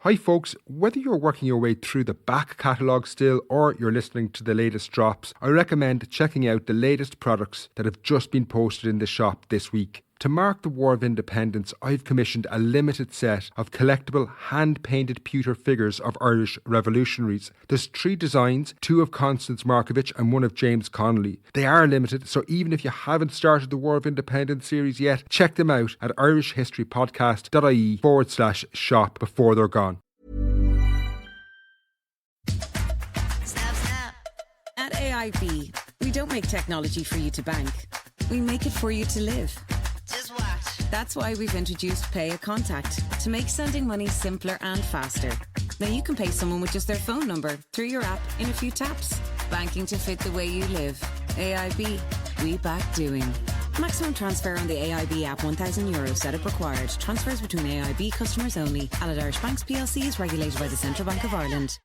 Hi folks, whether you're working your way through the back catalogue still or you're listening to the latest drops, I recommend checking out the latest products that have just been posted in the shop this week. To mark the War of Independence, I've commissioned a limited set of collectible hand-painted pewter figures of Irish revolutionaries. There's 3 designs, 2 of Constance Markievicz and 1 of James Connolly. They are limited, so even if you haven't started the War of Independence series yet, check them out at irishhistorypodcast.ie/shop before they're gone. Snap, snap. At AIB, we don't make technology for you to bank. We make it for you to live. Just watch. That's why we've introduced Pay a Contact to make sending money simpler and faster. Now you can pay someone with just their phone number through your app in a few taps. Banking to fit the way you live. AIB, we back doing. Maximum transfer on the AIB app, €1,000. Setup required. Transfers between AIB customers only. Allied Irish Banks PLC is regulated by the Central Bank of Ireland.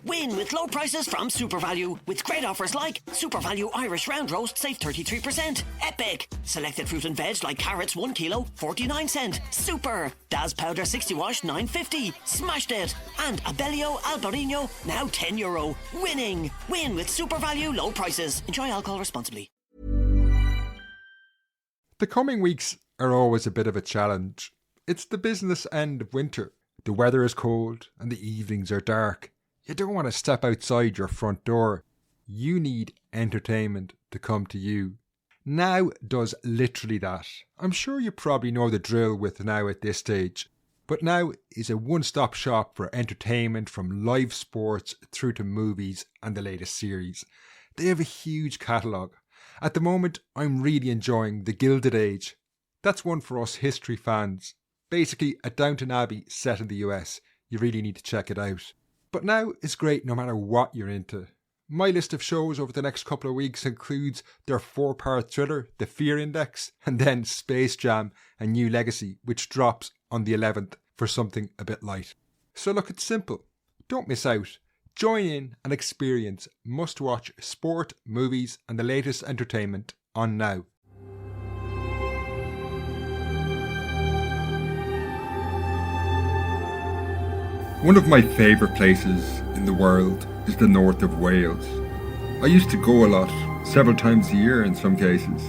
Win with low prices from SuperValue. With great offers like SuperValue Irish Round Roast, save 33%. Epic! Selected fruit and veg like carrots, 1 kilo, 49 cent. Super! Daz Powder 60 wash, 9.50. Smashed it! And Abellio Albarino, now €10. Winning! Win with SuperValue low prices. Enjoy alcohol responsibly. The coming weeks are always a bit of a challenge. It's the business end of winter. The weather is cold and the evenings are dark. You don't want to step outside your front door. You need entertainment to come to you. Now does literally that. I'm sure you probably know the drill with Now at this stage. But Now is a one-stop shop for entertainment from live sports through to movies and the latest series. They have a huge catalogue. At the moment, I'm really enjoying The Gilded Age. That's one for us history fans. Basically, a Downton Abbey set in the US. You really need to check it out. But Now is great no matter what you're into. My list of shows over the next couple of weeks includes their 4-part thriller, The Fear Index, and then Space Jam: A New Legacy, which drops on the 11th for something a bit light. So look, it's simple. Don't miss out. Join in and experience must-watch sport, movies and the latest entertainment on Now. One of my favourite places in the world is the north of Wales. I used to go a lot, several times a year in some cases.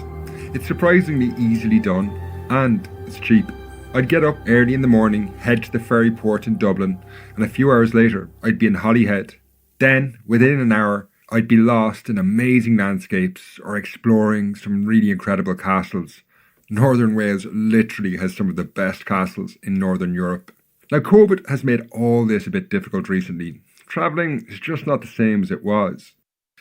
It's surprisingly easily done and it's cheap. I'd get up early in the morning, head to the ferry port in Dublin, and a few hours later I'd be in Holyhead. Then, within an hour, I'd be lost in amazing landscapes or exploring some really incredible castles. Northern Wales literally has some of the best castles in Northern Europe. Now, COVID has made all this a bit difficult recently. Travelling is just not the same as it was.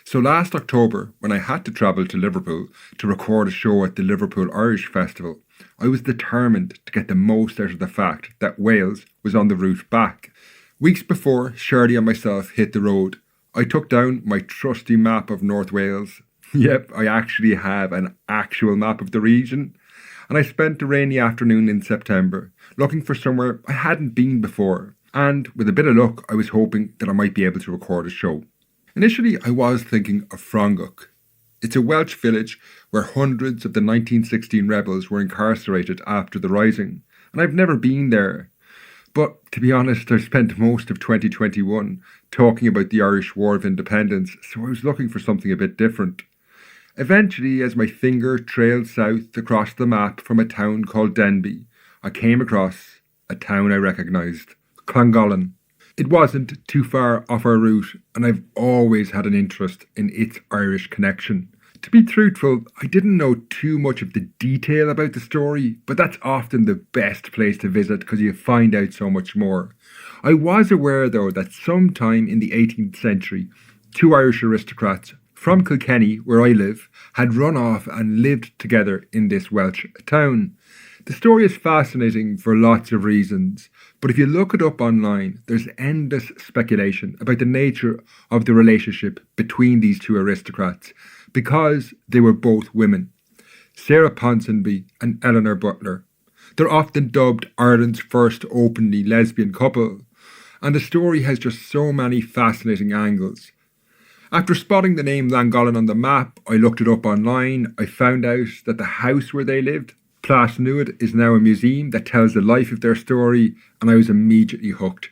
So last October, when I had to travel to Liverpool to record a show at the Liverpool Irish Festival, I was determined to get the most out of the fact that Wales was on the route back. Weeks before Shirley and myself hit the road, I took down my trusty map of North Wales. Yep, I actually have an actual map of the region. And I spent a rainy afternoon in September looking for somewhere I hadn't been before. And with a bit of luck, I was hoping that I might be able to record a show. Initially, I was thinking of Fronguk. It's a Welsh village where hundreds of the 1916 rebels were incarcerated after the Rising. And I've never been there. But to be honest, I've spent most of 2021 talking about the Irish War of Independence, so I was looking for something a bit different. Eventually, as my finger trailed south across the map from a town called Denby, I came across a town I recognised, llangollen. It wasn't too far off our route, and I've always had an interest in its Irish connection. To be truthful, I didn't know too much of the detail about the story, but that's often the best place to visit because you find out so much more. I was aware, though, that sometime in the 18th century, 2 Irish aristocrats from Kilkenny, where I live, had run off and lived together in this Welsh town. The story is fascinating for lots of reasons, but if you look it up online, there's endless speculation about the nature of the relationship between these 2 aristocrats, because they were both women, Sarah Ponsonby and Eleanor Butler. They're often dubbed Ireland's first openly lesbian couple, and the story has just so many fascinating angles. After spotting the name Llangollen on the map, I looked it up online. I found out that the house where they lived, Plasnuid is now a museum that tells the life of their story, and I was immediately hooked.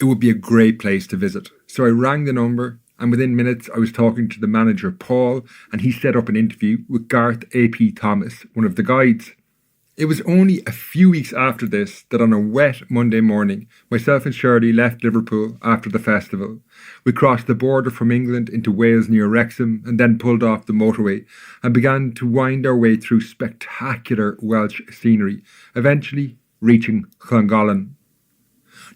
It would be a great place to visit. So I rang the number, and within minutes I was talking to the manager, Paul, and he set up an interview with Garth A.P. Thomas, one of the guides. It was only a few weeks after this that on a wet Monday morning, myself and Shirley left Liverpool after the festival. We crossed the border from England into Wales near Wrexham and then pulled off the motorway and began to wind our way through spectacular Welsh scenery, eventually reaching Llangollen.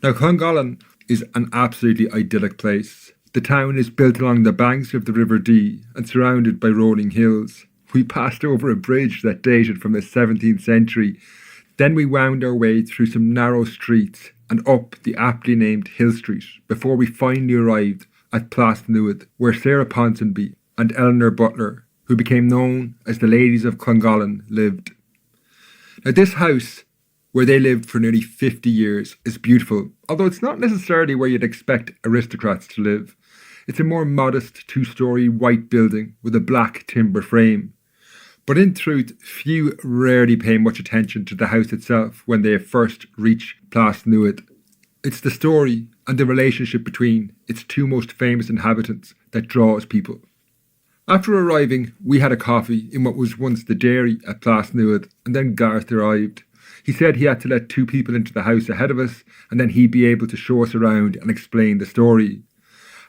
Now, Llangollen is an absolutely idyllic place. The town is built along the banks of the River Dee and surrounded by rolling hills. We passed over a bridge that dated from the 17th century. Then we wound our way through some narrow streets and up the aptly named Hill Street before we finally arrived at Plasnuid, where Sarah Ponsonby and Eleanor Butler, who became known as the Ladies of Llangollen, lived. Now, this house, where they lived for nearly 50 years, is beautiful, although it's not necessarily where you'd expect aristocrats to live. It's a more modest two-storey white building with a black timber frame. But in truth, few rarely pay much attention to the house itself when they first reach Plasnuid. It's the story and the relationship between its two most famous inhabitants that draws people. After arriving, we had a coffee in what was once the dairy at Plasnuid, and then Garth arrived. He said he had to let 2 people into the house ahead of us, and then he'd be able to show us around and explain the story.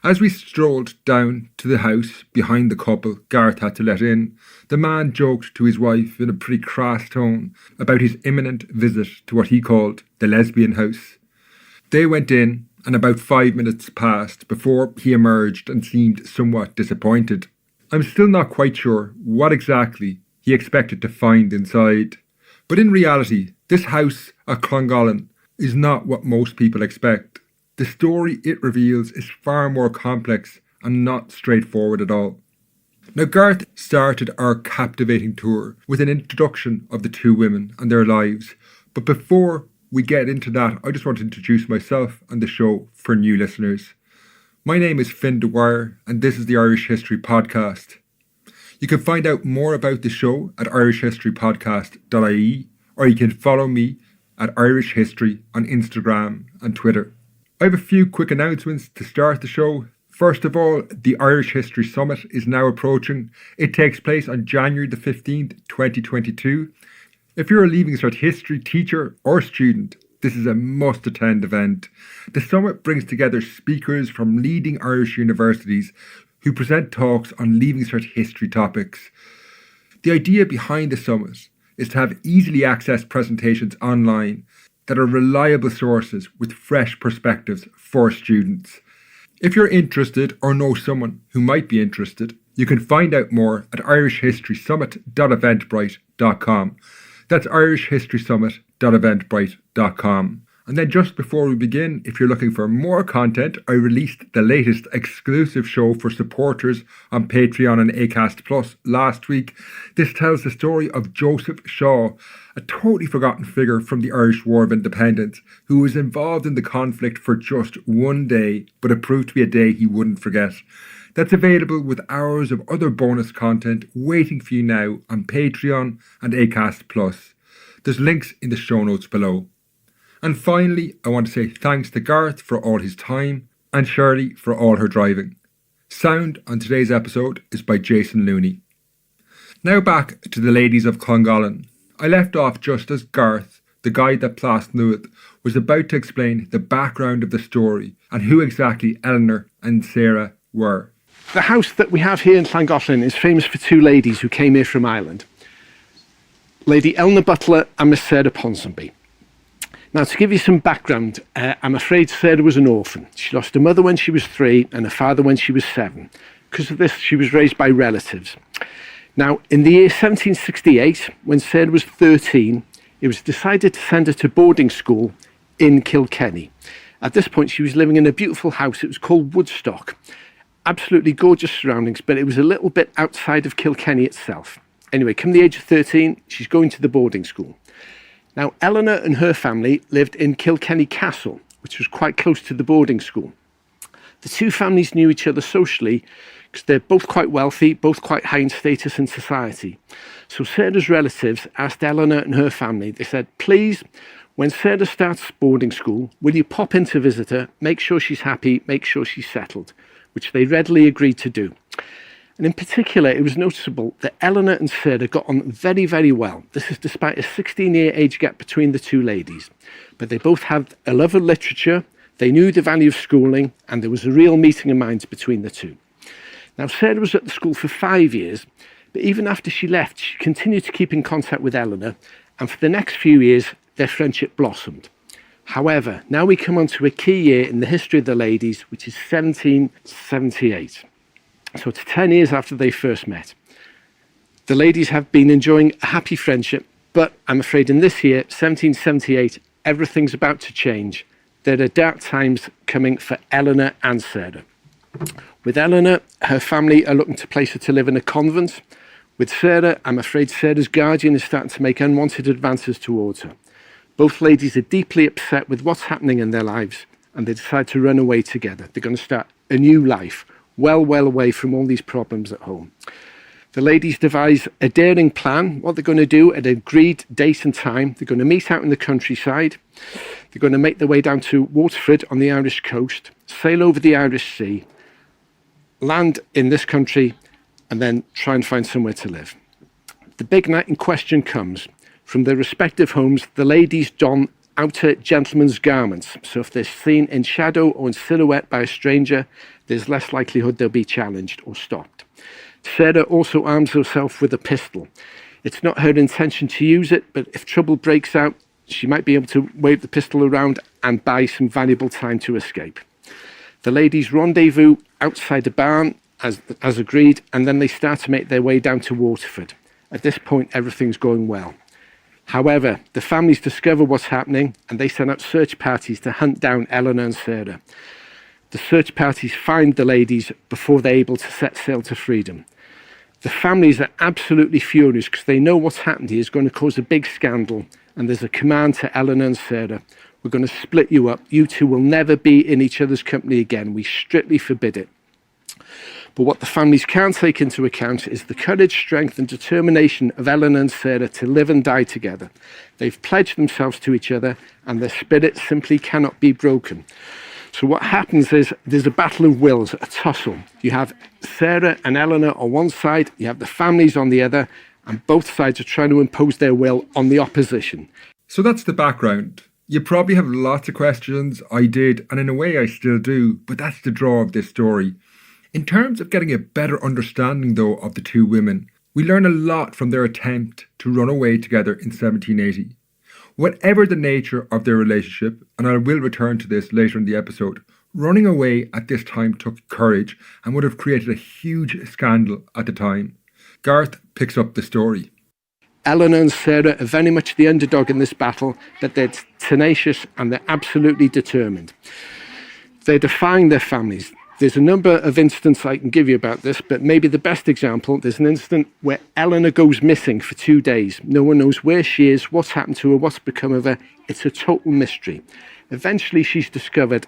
As we strolled down to the house behind the couple Garth had to let in, the man joked to his wife in a pretty crass tone about his imminent visit to what he called the lesbian house. They went in, and about 5 minutes passed before he emerged and seemed somewhat disappointed. I'm still not quite sure what exactly he expected to find inside. But in reality, this house at Llangollen is not what most people expect. The story it reveals is far more complex and not straightforward at all. Now, Garth started our captivating tour with an introduction of the 2 women and their lives. But before we get into that, I just want to introduce myself and the show for new listeners. My name is Finn Dwyer, and this is the Irish History Podcast. You can find out more about the show at irishhistorypodcast.ie, or you can follow me at Irish History on Instagram and Twitter. I have a few quick announcements to start the show. First of all, the Irish History Summit is now approaching. It takes place on January the 15th, 2022. If you're a Leaving Cert history teacher or student, this is a must-attend event. The summit brings together speakers from leading Irish universities who present talks on Leaving Cert history topics. The idea behind the summit is to have easily accessed presentations online that are reliable sources with fresh perspectives for students. If you're interested or know someone who might be interested, you can find out more at irishhistorysummit.eventbrite.com. That's irishhistorysummit.eventbrite.com. And then just before we begin, if you're looking for more content, I released the latest exclusive show for supporters on Patreon and Acast Plus last week. This tells the story of Joseph Shaw, a totally forgotten figure from the Irish War of Independence, who was involved in the conflict for just one day, but it proved to be a day he wouldn't forget. That's available with hours of other bonus content waiting for you now on Patreon and Acast Plus. There's links in the show notes below. And finally, I want to say thanks to Garth for all his time and Shirley for all her driving. Sound on today's episode is by Jason Looney. Now back to the Ladies of Llangollen. I left off just as Garth, the guide that Plasnuid, was about to explain the background of the story and who exactly Eleanor and Sarah were. The house that we have here in Llangollen is famous for 2 ladies who came here from Ireland. Lady Eleanor Butler and Miss Sarah Ponsonby. Now, to give you some background, I'm afraid Sarah was an orphan. She lost her mother when she was 3 and her father when she was 7. Because of this, she was raised by relatives. Now, in the year 1768, when Sarah was 13, it was decided to send her to boarding school in Kilkenny. At this point, she was living in a beautiful house. It was called Woodstock. Absolutely gorgeous surroundings, but it was a little bit outside of Kilkenny itself. Anyway, come the age of 13, she's going to the boarding school. Now, Eleanor and her family lived in Kilkenny Castle, which was quite close to the boarding school. The two families knew each other socially because they're both quite wealthy, both quite high in status in society. So Sarah's relatives asked Eleanor and her family, they said, please, when Sarah starts boarding school, will you pop in to visit her, make sure she's happy, make sure she's settled, which they readily agreed to do. And in particular, it was noticeable that Eleanor and Sarah got on very, very well. This is despite a 16-year age gap between the two ladies. But they both had a love of literature, they knew the value of schooling, and there was a real meeting of minds between the two. Now, Sarah was at the school for 5 years, but even after she left, she continued to keep in contact with Eleanor, and for the next few years, their friendship blossomed. However, now we come on to a key year in the history of the ladies, which is 1778. So it's 10 years after they first met. The ladies have been enjoying a happy friendship, but I'm afraid in this year, 1778, everything's about to change. There are dark times coming for Eleanor and Sarah. With Eleanor, her family are looking to place her to live in a convent. With Sarah, I'm afraid Sarah's guardian is starting to make unwanted advances towards her. Both ladies are deeply upset with what's happening in their lives, and they decide to run away together. They're going to start a new life, well away from all these problems at home. The ladies devise a daring plan, what they're going to do at an agreed date and time. They're going to meet out in the countryside. They're going to make their way down to Waterford on the Irish coast, sail over the Irish Sea, land in this country, and then try and find somewhere to live. The big night in question comes. From their respective homes, the ladies don outer gentlemen's garments, so if they're seen in shadow or in silhouette by a stranger, there's less likelihood they'll be challenged or stopped. Sarah also arms herself with a pistol. It's not her intention to use it, but if trouble breaks out, she might be able to wave the pistol around and buy some valuable time to escape. The ladies rendezvous outside the barn, as agreed, and then they start to make their way down to Waterford. At this point, everything's going well. However, the families discover what's happening and they send out search parties to hunt down Eleanor and Sarah. The search parties find the ladies before they're able to set sail to freedom. The families are absolutely furious because they know what's happened here is going to cause a big scandal, and there's a command to Eleanor and Sarah. We're going to split you up. You two will never be in each other's company again. We strictly forbid it. But what the families can't take into account is the courage, strength and determination of Eleanor and Sarah to live and die together. They've pledged themselves to each other and their spirit simply cannot be broken. So what happens is there's a battle of wills, a tussle. You have Sarah and Eleanor on one side, you have the families on the other, and both sides are trying to impose their will on the opposition. So that's the background. You probably have lots of questions. I did, and in a way I still do, but that's the draw of this story. In terms of getting a better understanding, though, of the two women, we learn a lot from their attempt to run away together in 1780. Whatever the nature of their relationship, and I will return to this later in the episode, running away at this time took courage and would have created a huge scandal at the time. Garth picks up the story. Eleanor and Sarah are very much the underdog in this battle, but they're tenacious and they're absolutely determined. They're defying their families. There's a number of instances I can give you about this, but maybe the best example, there's an incident where Eleanor goes missing for 2 days. No one knows where she is, what's happened to her, what's become of her. It's a total mystery. Eventually she's discovered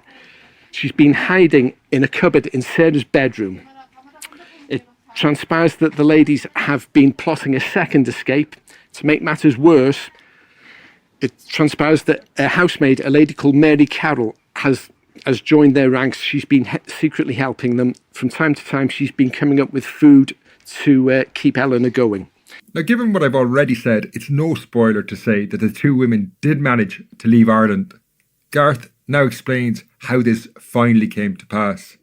she's been hiding in a cupboard in Sarah's bedroom. It transpires that the ladies have been plotting a second escape. To make matters worse, it transpires that a housemaid, a lady called Mary Carroll, has joined their ranks. She's been secretly helping them. From time to time, she's been coming up with food to keep Eleanor going. Now, given what I've already said, it's no spoiler to say that the two women did manage to leave Ireland. Garth now explains how this finally came to pass.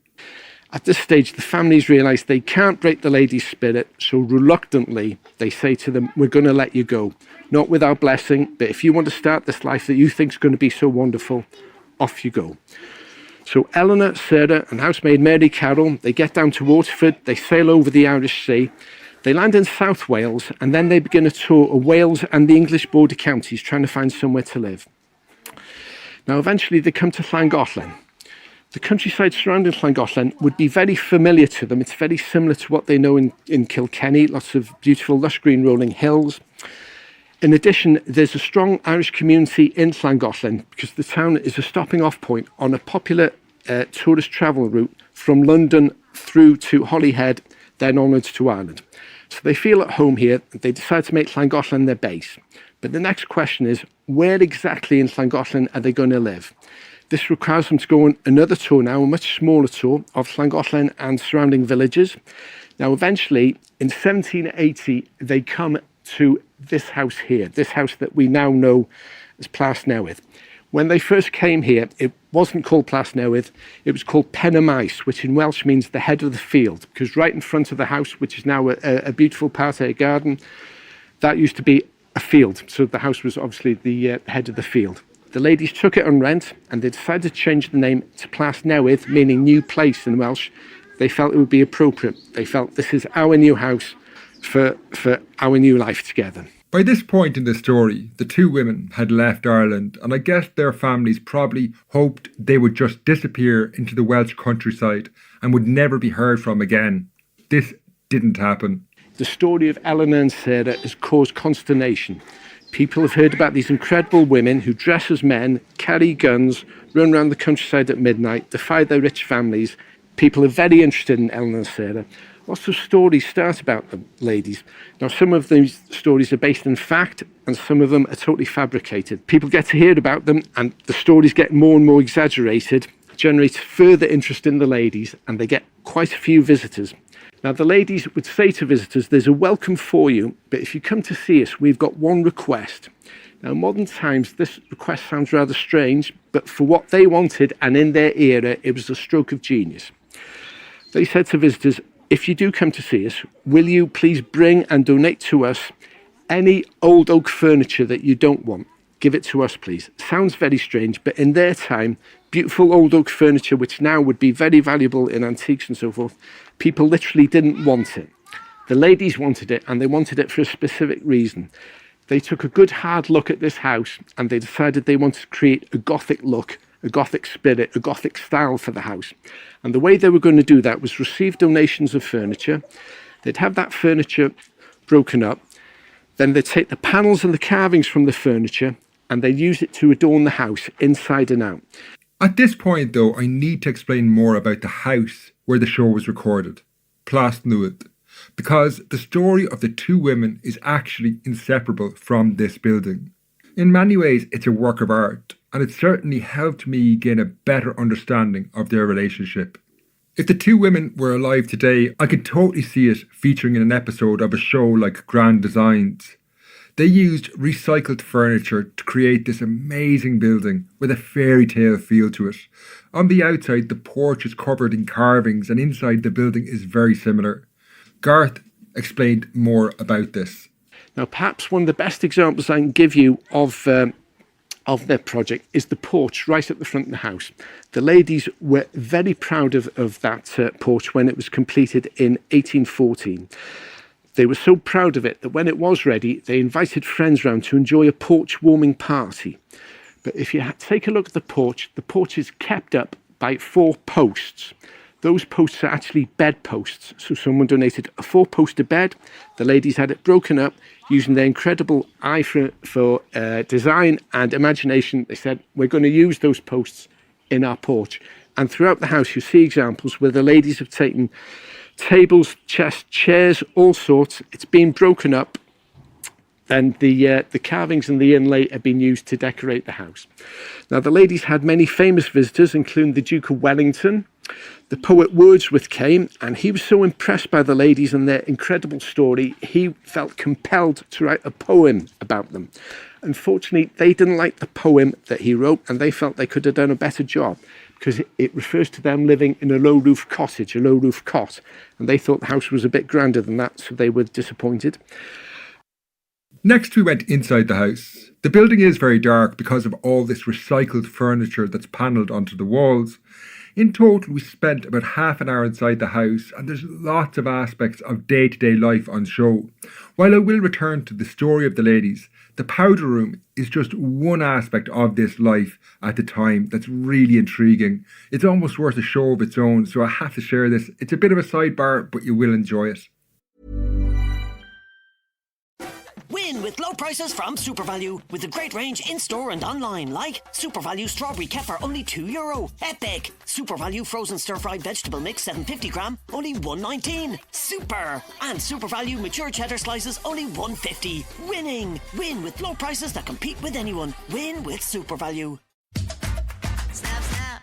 At this stage, the families realise they can't break the ladies' spirit, so reluctantly, they say to them, we're going to let you go. Not with our blessing, but if you want to start this life that you think is going to be so wonderful, off you go. So Eleanor, Sarah and housemaid Mary Carroll, they get down to Waterford, they sail over the Irish Sea, they land in South Wales, and then they begin a tour of Wales and the English border counties trying to find somewhere to live. Now eventually they come to Llangollen. The countryside surrounding Llangollen would be very familiar to them. It's very similar to what they know in Kilkenny, lots of beautiful lush green rolling hills. In addition, there's a strong Irish community in Llangollen because the town is a stopping off point on a popular tourist travel route from London through to Holyhead, then onwards to Ireland. So they feel at home here. They decide to make Llangollen their base. But the next question is, where exactly in Llangollen are they going to live? This requires them to go on another tour now, a much smaller tour of Llangollen and surrounding villages. Now, eventually, in 1780, they come to this house here, this house that we now know as Plas Newydd. When they first came here, it wasn't called Plas Newydd, it was called Pen y Maes, which in Welsh means the head of the field, because right in front of the house, which is now a beautiful parterre garden, that used to be a field. So the house was obviously the head of the field. The ladies took it on rent and they decided to change the name to Plas Newydd, meaning new place in Welsh. They felt it would be appropriate. They felt this is our new house for our new life together. By this point in the story, the two women had left Ireland, and I guess their families probably hoped they would just disappear into the Welsh countryside and would never be heard from again. This didn't happen. The story of Eleanor and Sarah has caused consternation. People have heard about these incredible women who dress as men, carry guns, run around the countryside at midnight, defy their rich families. People are very interested in Eleanor and Sarah. Lots of stories start about them, ladies. Now, some of these stories are based in fact, and some of them are totally fabricated. People get to hear about them, and the stories get more and more exaggerated, generates further interest in the ladies, and they get quite a few visitors. Now, the ladies would say to visitors, there's a welcome for you, but if you come to see us, we've got one request. Now, in modern times, this request sounds rather strange, but for what they wanted, and in their era, it was a stroke of genius. They said to visitors, if you do come to see us, will you please bring and donate to us any old oak furniture that you don't want? Give it to us, please. Sounds very strange, but in their time, beautiful old oak furniture, which now would be very valuable in antiques and so forth, people literally didn't want it. The ladies wanted it, and they wanted it for a specific reason. They took a good hard look at this house, and they decided they wanted to create a Gothic look, a Gothic spirit, a Gothic style for the house. And the way they were going to do that was receive donations of furniture. They'd have that furniture broken up. Then they'd take the panels and the carvings from the furniture and they'd use it to adorn the house inside and out. At this point, though, I need to explain more about the house where the show was recorded, Plas Newydd, because the story of the two women is actually inseparable from this building. In many ways, it's a work of art, and it certainly helped me gain a better understanding of their relationship. If the two women were alive today, I could totally see it featuring in an episode of a show like Grand Designs. They used recycled furniture to create this amazing building with a fairy tale feel to it. On the outside, the porch is covered in carvings, and inside the building is very similar. Garth explained more about this. Now, perhaps one of the best examples I can give you of their project is the porch right at the front of the house. The ladies were very proud of that porch when it was completed in 1814. They were so proud of it that when it was ready, they invited friends round to enjoy a porch warming party. But if you take a look at the porch is kept up by 4 posts. Those posts are actually bed posts. So someone donated a 4-poster bed. The ladies had it broken up using their incredible eye for design and imagination. They said, we're going to use those posts in our porch. And throughout the house, you see examples where the ladies have taken tables, chests, chairs, all sorts. It's been broken up. And the carvings and the inlay have been used to decorate the house. Now, the ladies had many famous visitors, including the Duke of Wellington. The poet Wordsworth came, and he was so impressed by the ladies and their incredible story, he felt compelled to write a poem about them. Unfortunately, they didn't like the poem that he wrote, and they felt they could have done a better job because it refers to them living in a low-roof cottage, a low-roof cot, and they thought the house was a bit grander than that, so they were disappointed. Next, we went inside the house. The building is very dark because of all this recycled furniture that's panelled onto the walls. In total, we spent about half an hour inside the house, and there's lots of aspects of day-to-day life on show. While I will return to the story of the ladies, the powder room is just one aspect of this life at the time that's really intriguing. It's almost worth a show of its own, so I have to share this. It's a bit of a sidebar, but you will enjoy it. Win with low prices from SuperValue with a great range in-store and online, like SuperValue Strawberry Kefir, only €2. Epic! SuperValue Frozen Stir-Fried Vegetable Mix, 750 gram, only $1.19. Super! And SuperValue Mature Cheddar Slices, only $1.50. Winning! Win with low prices that compete with anyone. Win with SuperValue. Snap, snap.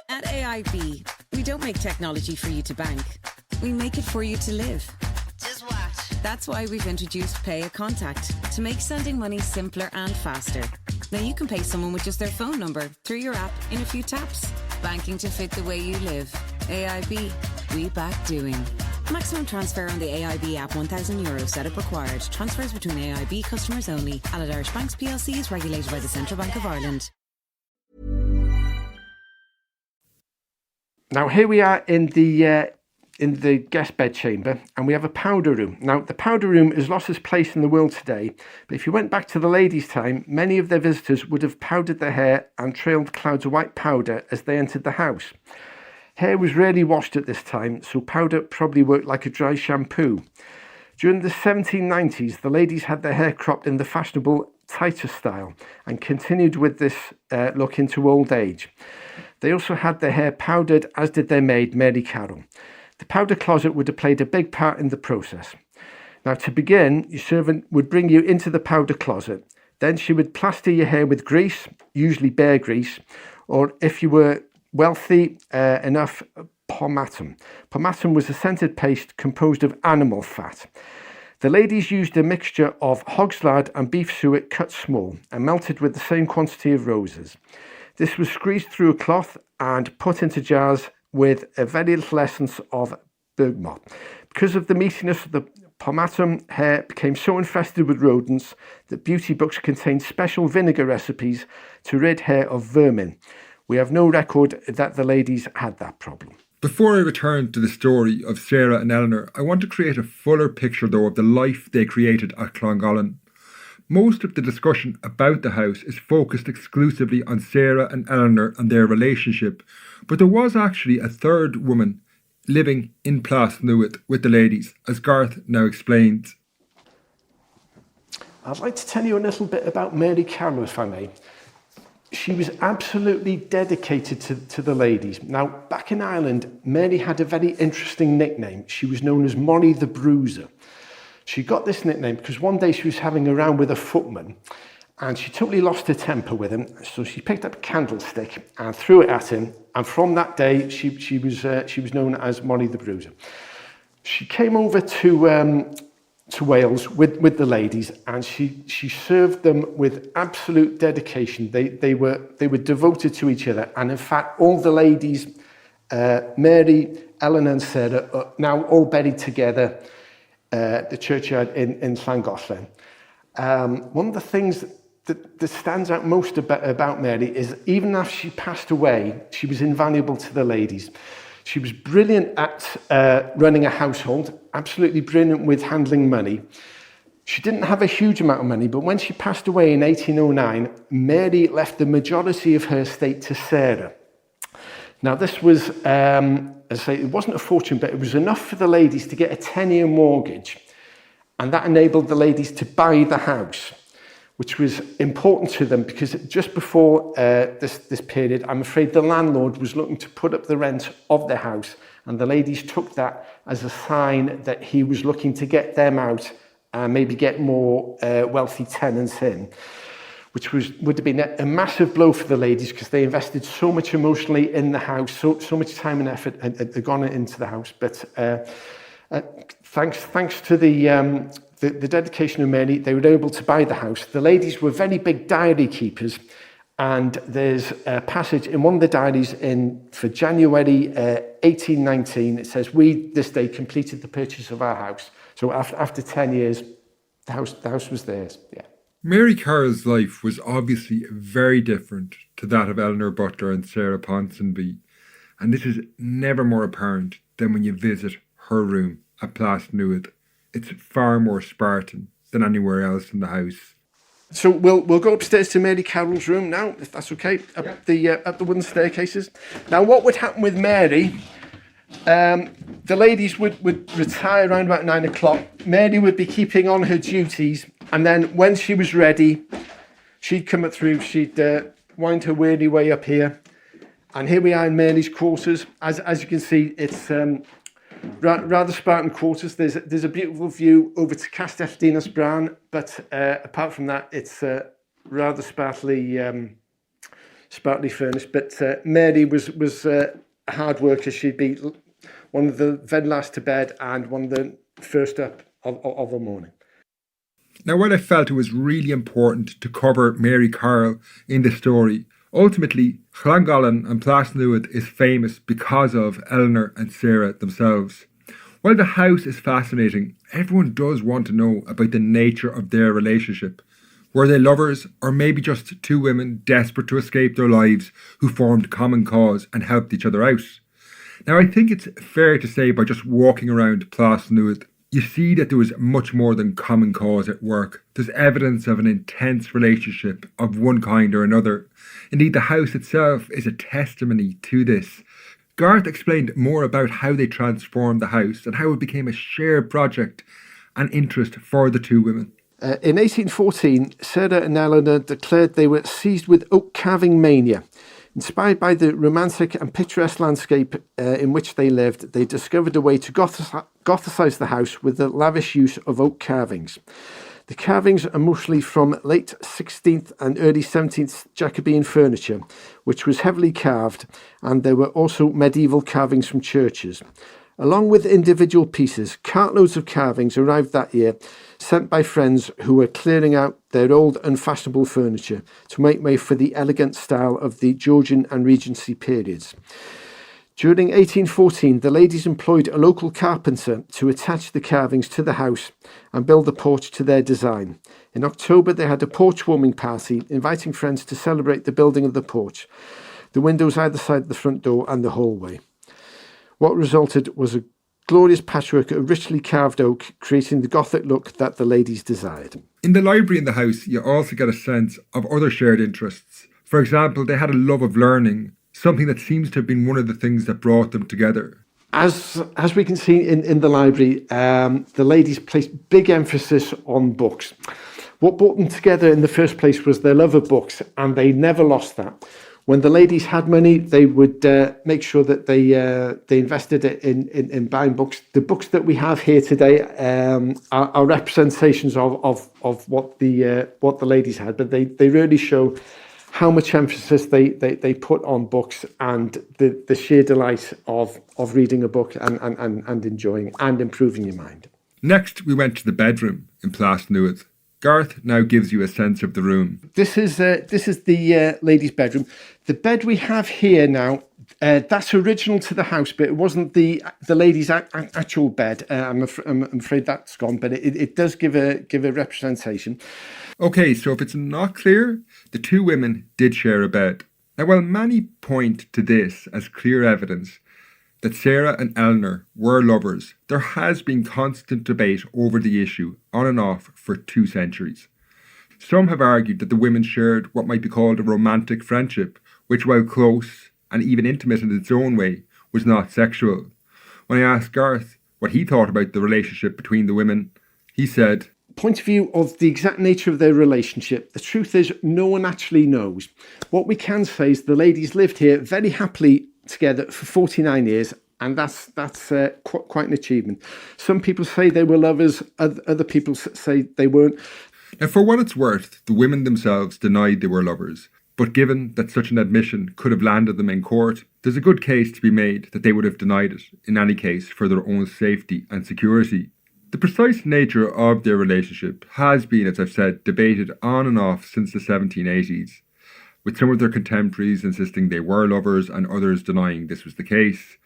At AIB, we don't make technology for you to bank. We make it for you to live. Just watch. That's why we've introduced Pay a Contact to make sending money simpler and faster. Now you can pay someone with just their phone number through your app in a few taps. Banking to fit the way you live. AIB, we back doing. Maximum transfer on the AIB app, €1,000. Setup required. Transfers between AIB customers only. Allied Irish Banks PLC is regulated by the Central Bank of Ireland. Now here we are in the guest bed chamber, and we have a powder room. Now the powder room is lost its place in the world today, but if you went back to the ladies' time, many of their visitors would have powdered their hair and trailed clouds of white powder as they entered the house. Hair was rarely washed at this time, so powder probably worked like a dry shampoo. During the 1790s, the ladies had their hair cropped in the fashionable tighter style and continued with this look into old age. They also had their hair powdered, as did their maid, Mary Carroll. The powder closet would have played a big part in the process. Now, to begin, your servant would bring you into the powder closet. Then she would plaster your hair with grease, usually bear grease, or if you were wealthy enough, pomatum. Pomatum was a scented paste composed of animal fat. The ladies used a mixture of hog's lard and beef suet cut small and melted with the same quantity of roses. This was squeezed through a cloth and put into jars with a very little essence of bergamot. Because of the meatiness of the pomatum, hair became so infested with rodents that beauty books contained special vinegar recipes to rid hair of vermin. We have no record that the ladies had that problem. Before I return to the story of Sarah and Eleanor, I want to create a fuller picture though of the life they created at llangollen. Most of the discussion about the house is focused exclusively on Sarah and Eleanor and their relationship, but there was actually a third woman living in Plas Newydd with the ladies, as Garth now explains. I'd like to tell you a little bit about Mary Carroll, if I may. She was absolutely dedicated to the ladies. Now, back in Ireland, Mary had a very interesting nickname. She was known as Molly the Bruiser. She got this nickname because one day she was having a row with a footman and she totally lost her temper with him. So she picked up a candlestick and threw it at him. And from that day, she was known as Molly the Bruiser. She came over to Wales with the ladies, and she served them with absolute dedication. They were devoted to each other, and in fact, all the ladies, Mary, Ellen, and Sarah, are now all buried together. The churchyard in llangollen. One of the things that stands out most about Mary is even after she passed away, she was invaluable to the ladies. She was brilliant at running a household, absolutely brilliant with handling money. She didn't have a huge amount of money, but when she passed away in 1809, Mary left the majority of her estate to Sarah. Now, this was, as I say, it wasn't a fortune, but it was enough for the ladies to get a 10-year mortgage. And that enabled the ladies to buy the house, which was important to them because just before this period, I'm afraid the landlord was looking to put up the rent of the house. And the ladies took that as a sign that he was looking to get them out and maybe get more wealthy tenants in, which would have been a massive blow for the ladies because they invested so much emotionally in the house, so much time and effort had gone into the house. But thanks to the dedication of Mary, they were able to buy the house. The ladies were very big diary keepers, and there's a passage in one of the diaries for January 1819. It says, "We this day completed the purchase of our house." So after 10 years, the house was theirs. Yeah. Mary Carroll's life was obviously very different to that of Eleanor Butler and Sarah Ponsonby, and this is never more apparent than when you visit her room at Plas Newydd. It's far more Spartan than anywhere else in the house. So we'll go upstairs to Mary Carroll's room now, if that's okay, up the wooden staircases. Now, what would happen with Mary? The ladies would retire around about 9 o'clock. Mary would be keeping on her duties And then when she was ready, she'd come through, she'd wind her weary way up here. And here we are in Mary's quarters. As you can see, it's rather Spartan quarters. There's a beautiful view over to Castell Bran, but apart from that, it's rather spartly furnished. But Mary was a hard worker. She'd be one of the very last to bed and one of the first up of the morning. Now, while I felt it was really important to cover Mary Carroll in the story, ultimately, llangollen and Plasnewid is famous because of Eleanor and Sarah themselves. While the house is fascinating, everyone does want to know about the nature of their relationship. Were they lovers, or maybe just two women desperate to escape their lives who formed common cause and helped each other out? Now, I think it's fair to say by just walking around Plasnewid, you see that there was much more than common cause at work. There's evidence of an intense relationship of one kind or another. Indeed, the house itself is a testimony to this. Garth explained more about how they transformed the house and how it became a shared project and interest for the two women. In 1814, Sarah and Eleanor declared they were seized with oak carving mania. Inspired by the romantic and picturesque landscape in which they lived, they discovered a way to gothicize the house with the lavish use of oak carvings. The carvings are mostly from late 16th and early 17th Jacobean furniture, which was heavily carved, and there were also medieval carvings from churches. Along with individual pieces, cartloads of carvings arrived that year, sent by friends who were clearing out their old unfashionable furniture to make way for the elegant style of the Georgian and Regency periods. During 1814, the ladies employed a local carpenter to attach the carvings to the house and build the porch to their design. In October, they had a porch warming party, inviting friends to celebrate the building of the porch, the windows either side of the front door and the hallway. What resulted was a glorious patchwork of richly carved oak, creating the Gothic look that the ladies desired. In the library in the house, you also get a sense of other shared interests. For example, they had a love of learning, something that seems to have been one of the things that brought them together. As we can see in the library, the ladies placed big emphasis on books. What brought them together in the first place was their love of books, and they never lost that. When the ladies had money, they would make sure that they invested it in buying books. The books that we have here today are representations of what the ladies had, but they really show how much emphasis they put on books and the sheer delight of reading a book and enjoying and improving your mind. Next, we went to the bedroom in Plasnewid. Garth now gives you a sense of the room. This is the ladies' bedroom. The bed we have here now, that's original to the house, but it wasn't the ladies' actual bed. I'm afraid that's gone, but it does give a representation. Okay, so if it's not clear, the two women did share a bed. Now, while many point to this as clear evidence that Sarah and Eleanor were lovers, there has been constant debate over the issue on and off for 2 centuries. Some have argued that the women shared what might be called a romantic friendship, which, while close and even intimate in its own way, was not sexual. When I asked Garth what he thought about the relationship between the women, he said, Point of view of the exact nature of their relationship, the truth is no one actually knows. What we can say is the ladies lived here very happily together for 49 years, and that's quite an achievement. Some people say they were lovers, other people say they weren't. Now, for what it's worth, the women themselves denied they were lovers, but given that such an admission could have landed them in court, there's a good case to be made that they would have denied it, in any case, for their own safety and security. The precise nature of their relationship has been, as I've said, debated on and off since the 1780s, with some of their contemporaries insisting they were lovers and others denying this was the case.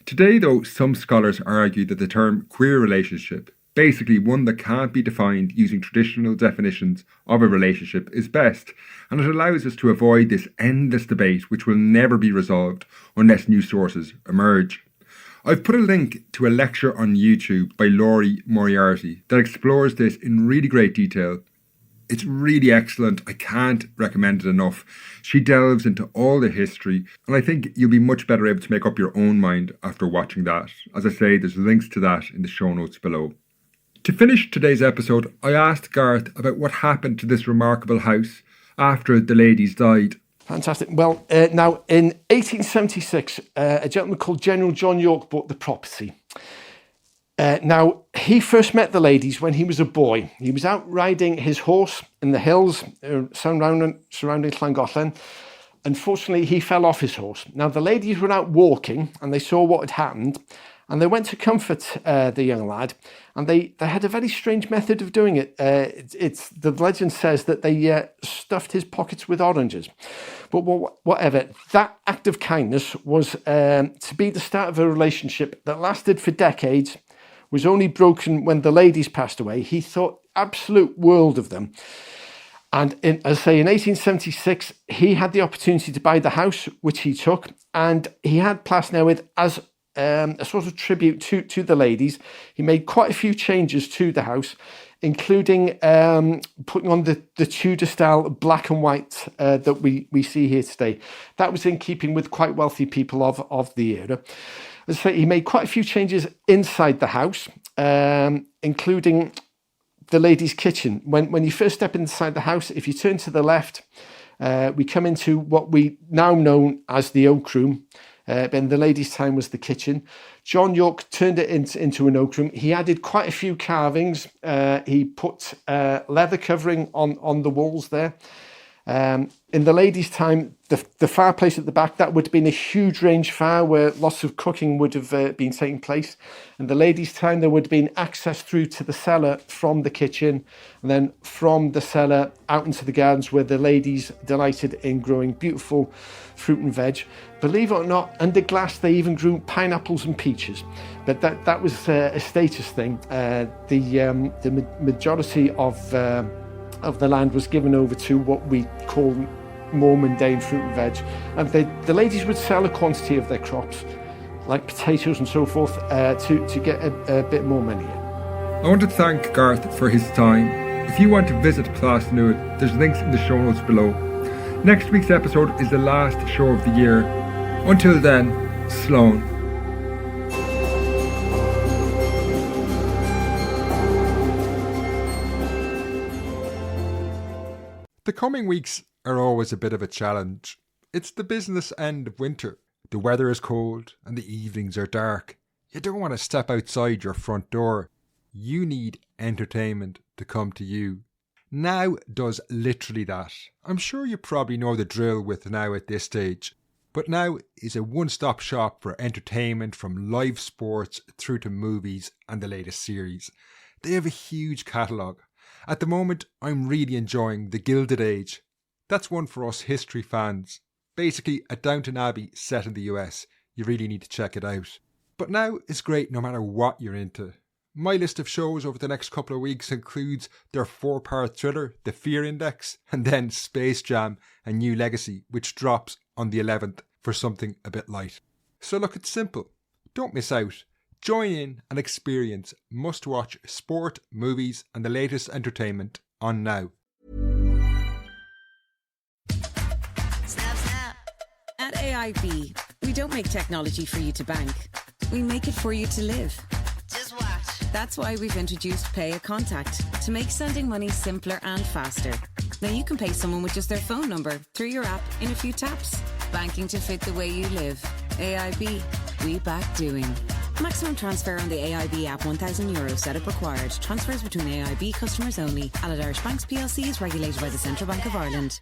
Today, though, some scholars argue that the term queer relationship, basically one that can't be defined using traditional definitions of a relationship, is best, and it allows us to avoid this endless debate which will never be resolved unless new sources emerge. I've put a link to a lecture on YouTube by Laurie Moriarty that explores this in really great detail. It's really excellent. I can't recommend it enough. She delves into all the history, and I think you'll be much better able to make up your own mind after watching that. As I say, there's links to that in the show notes below. To finish today's episode, I asked Garth about what happened to this remarkable house after the ladies died. Fantastic. Well, now in 1876, a gentleman called General John York bought the property. Now, he first met the ladies when he was a boy. He was out riding his horse in the hills surrounding Llangollen. Unfortunately, he fell off his horse. Now, the ladies were out walking and they saw what had happened, and they went to comfort the young lad, and they had a very strange method of doing it. The legend says that they stuffed his pockets with oranges. But whatever, that act of kindness was to be the start of a relationship that lasted for decades, was only broken when the ladies passed away. He thought absolute world of them. And in 1876, he had the opportunity to buy the house, which he took, and he had Plasnewid as a sort of tribute to the ladies. He made quite a few changes to the house, including putting on the Tudor-style black and white that we see here today. That was in keeping with quite wealthy people of the era. As I say, he made quite a few changes inside the house, including the ladies' kitchen. When you first step inside the house, if you turn to the left, we come into what we now know as the oak room. In the ladies' time was the kitchen. John York turned it into an oak room. He added quite a few carvings. He put leather covering on the walls there. In the ladies' time, the fireplace at the back, that would have been a huge range fire where lots of cooking would have been taking place. In the ladies' time, there would have been access through to the cellar from the kitchen, and then from the cellar out into the gardens where the ladies delighted in growing beautiful fruit and veg. Believe it or not, under glass they even grew pineapples and peaches, but that was a status thing. The majority of the land was given over to what we call more mundane fruit and veg, and the ladies would sell a quantity of their crops, like potatoes and so forth, to get a bit more money in. I want to thank Garth for his time. If you want to visit Plasnewid, there's links in the show notes below. Next week's episode is the last show of the year. Until then, Sloan. The coming weeks are always a bit of a challenge. It's the business end of winter. The weather is cold and the evenings are dark. You don't want to step outside your front door. You need entertainment to come to you. Now does literally that. I'm sure you probably know the drill with Now at this stage. But Now is a one-stop shop for entertainment, from live sports through to movies and the latest series. They have a huge catalogue. At the moment, I'm really enjoying The Gilded Age. That's one for us history fans. Basically, a Downton Abbey set in the US. You really need to check it out. But Now is great no matter what you're into. My list of shows over the next couple of weeks includes their 4-part thriller, The Fear Index, and then Space Jam, A New Legacy, which drops on the 11th for something a bit light. So look, it's simple. Don't miss out. Join in and experience must-watch sport, movies and the latest entertainment on Now. Snap, snap. At AIB, we don't make technology for you to bank. We make it for you to live. Just watch. That's why we've introduced Pay a Contact, to make sending money simpler and faster. Now you can pay someone with just their phone number through your app in a few taps. Banking to fit the way you live. AIB, we back doing. Maximum transfer on the AIB app, €1,000. Setup required. Transfers between AIB customers only. Allied Irish Banks PLC is regulated by the Central Bank of Ireland.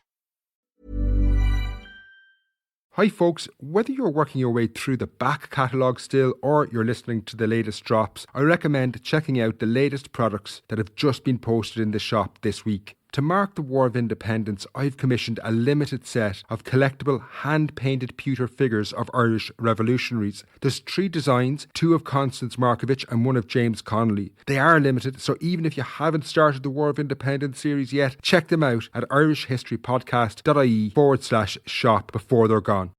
Hi folks, whether you're working your way through the back catalogue still or you're listening to the latest drops, I recommend checking out the latest products that have just been posted in the shop this week. To mark the War of Independence, I've commissioned a limited set of collectible hand-painted pewter figures of Irish revolutionaries. There's 3 designs, 2 of Constance Markovich and 1 of James Connolly. They are limited, so even if you haven't started the War of Independence series yet, check them out at irishhistorypodcast.ie/shop before they're gone.